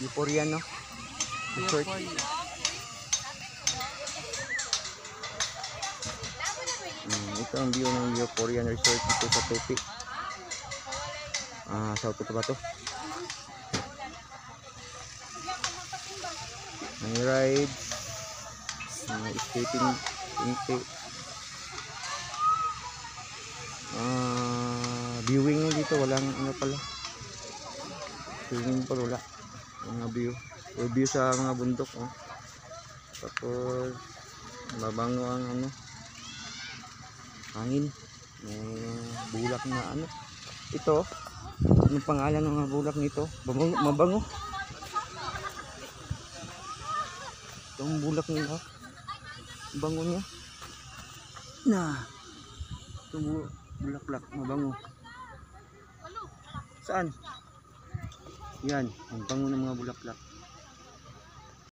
Euphoria, no? Resort. Ito ang view ng Euphoria Resort dito sa Tupi. Sa Cotabato. May rides, may skating, inti. Viewing na dito, walang ano pala. Swimming pool, wala. Mga view. View sa mga bundok, oh. Tapos mabango ang ano, hangin. May bulak na ano. Ito, anong pangalan ng mga bulak nito? Mabango. Itong bulak nila, bango niya. Itong bulaklak, mabango. Saan? Yan, ang bango ng mga bulaklak.